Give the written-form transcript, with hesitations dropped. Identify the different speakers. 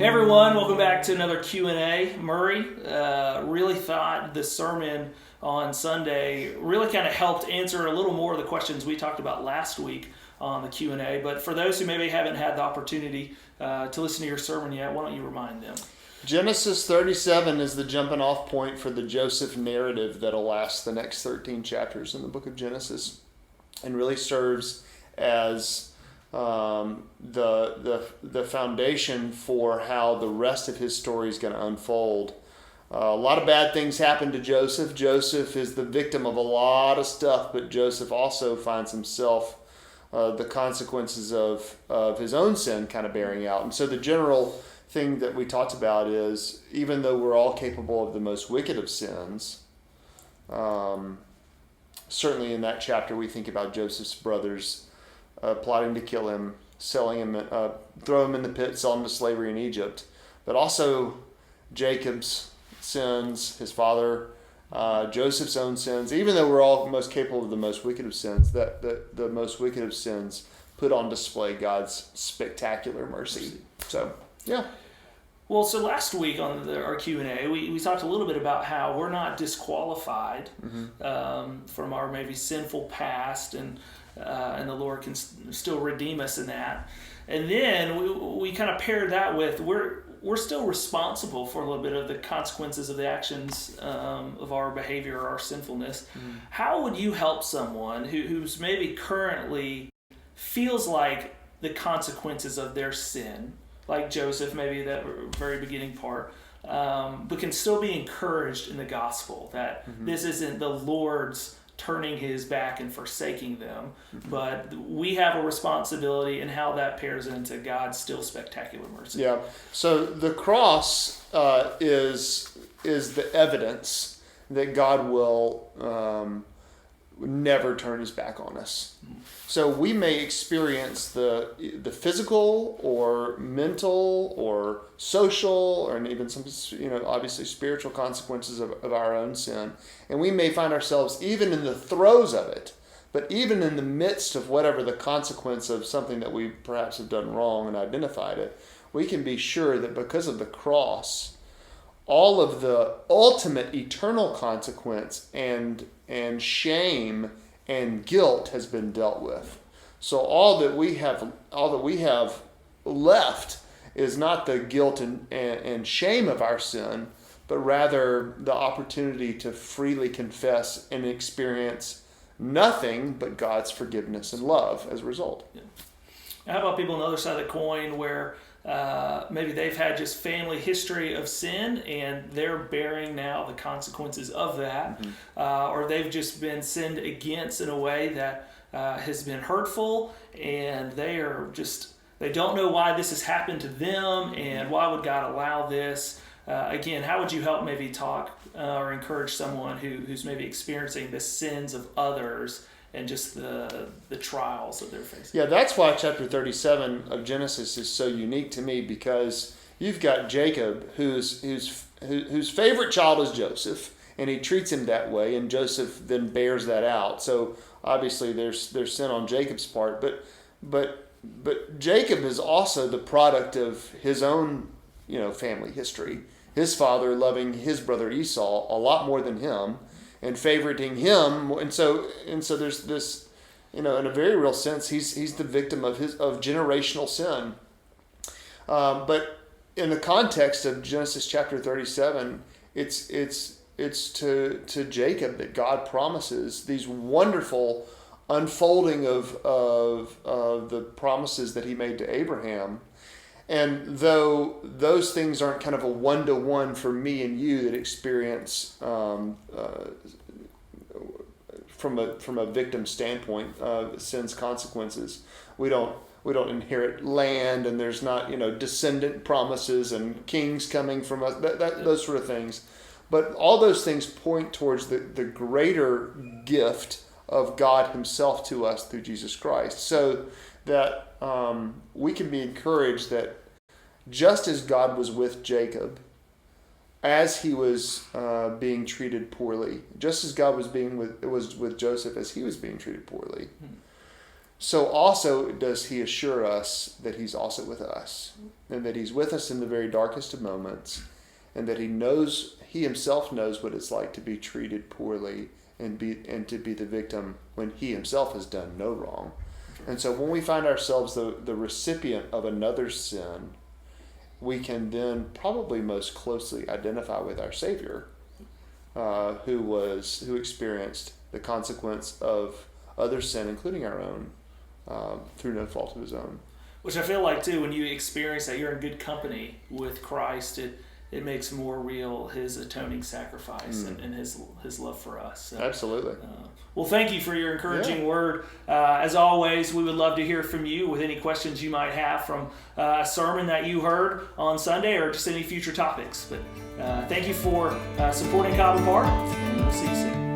Speaker 1: Hey everyone, welcome back to another Q&A. Murray really thought the sermon on Sunday really kind of helped answer a little more of the questions we talked about last week on the Q&A. But for those who maybe haven't had the opportunity to listen to your sermon yet, why don't you remind them?
Speaker 2: Genesis 37 is the jumping off point for the Joseph narrative that'll last the next 13 chapters in the book of Genesis, and really serves as the foundation for how the rest of his story is going to unfold. A lot of bad things happen to Joseph. Joseph is the victim of a lot of stuff, but Joseph also finds himself the consequences of his own sin kind of bearing out. And so the general thing that we talked about is, even though we're all capable of the most wicked of sins, certainly in that chapter we think about Joseph's brothers plotting to kill him, selling him, throw him in the pit, sell him to slavery in Egypt. But also Jacob's sins, his father, Joseph's own sins. Even though we're all most capable of the most wicked of sins, that the most wicked of sins put on display God's spectacular mercy. So, yeah.
Speaker 1: Well, so last week on our Q&A, we talked a little bit about how we're not disqualified from our maybe sinful past, and the Lord can still redeem us in that. And then we kind of paired that with we're still responsible for a little bit of the consequences of the actions of our behavior or our sinfulness. How would you help someone who's maybe currently feels like the consequences of their sin, like Joseph, maybe that very beginning part, but can still be encouraged in the gospel that this isn't the Lord's turning his back and forsaking them, but we have a responsibility, and how that pairs into God's still spectacular mercy.
Speaker 2: Yeah. So the cross is the evidence that God will never turn his back on us. So we may experience the physical or mental or social, or even some, obviously spiritual consequences of our own sin. And we may find ourselves even in the throes of it, but even in the midst of whatever the consequence of something that we perhaps have done wrong and identified it, we can be sure that because of the cross, all of the ultimate eternal consequence and shame and guilt has been dealt with. So all that we have left is not the guilt and shame of our sin, but rather the opportunity to freely confess and experience nothing but God's forgiveness and love as a result.
Speaker 1: Yeah. How about people on the other side of the coin where maybe they've had just family history of sin and they're bearing now the consequences of that, or they've just been sinned against in a way that has been hurtful, and they don't know why this has happened to them, and why would God allow this? Again, how would you help maybe talk or encourage someone who's maybe experiencing the sins of others and just the trials that they're facing?
Speaker 2: Yeah, that's why chapter 37 of Genesis is so unique to me, because you've got Jacob, whose favorite child is Joseph, and he treats him that way, and Joseph then bears that out. So obviously there's sin on Jacob's part, but Jacob is also the product of his own family history. His father loving his brother Esau a lot more than him, and favoriting him, and so there's this, in a very real sense, he's the victim of generational sin. But in the context of Genesis chapter 37, it's to Jacob that God promises these wonderful unfolding of the promises that he made to Abraham. And though those things aren't kind of a one-to-one for me and you that experience from a victim standpoint sin's consequences, we don't inherit land, and there's not descendant promises and kings coming from us, those sort of things. But all those things point towards the greater gift of God himself to us through Jesus Christ, so that we can be encouraged that just as God was with Jacob as he was being treated poorly, just as God was with Joseph as he was being treated poorly, so also does he assure us that he's also with us, and that he's with us in the very darkest of moments, and that he himself knows what it's like to be treated poorly and to be the victim when he himself has done no wrong. And so when we find ourselves the recipient of another's sin, we can then probably most closely identify with our Savior, who experienced the consequence of other sin, including our own, through no fault of his own.
Speaker 1: Which I feel like too, when you experience that you're in good company with Christ, it makes more real his atoning sacrifice and his love for us. So,
Speaker 2: absolutely.
Speaker 1: Well, thank you for your encouraging word. As always, we would love to hear from you with any questions you might have from a sermon that you heard on Sunday or just any future topics. But thank you for supporting Cobham Park, and we'll see you soon.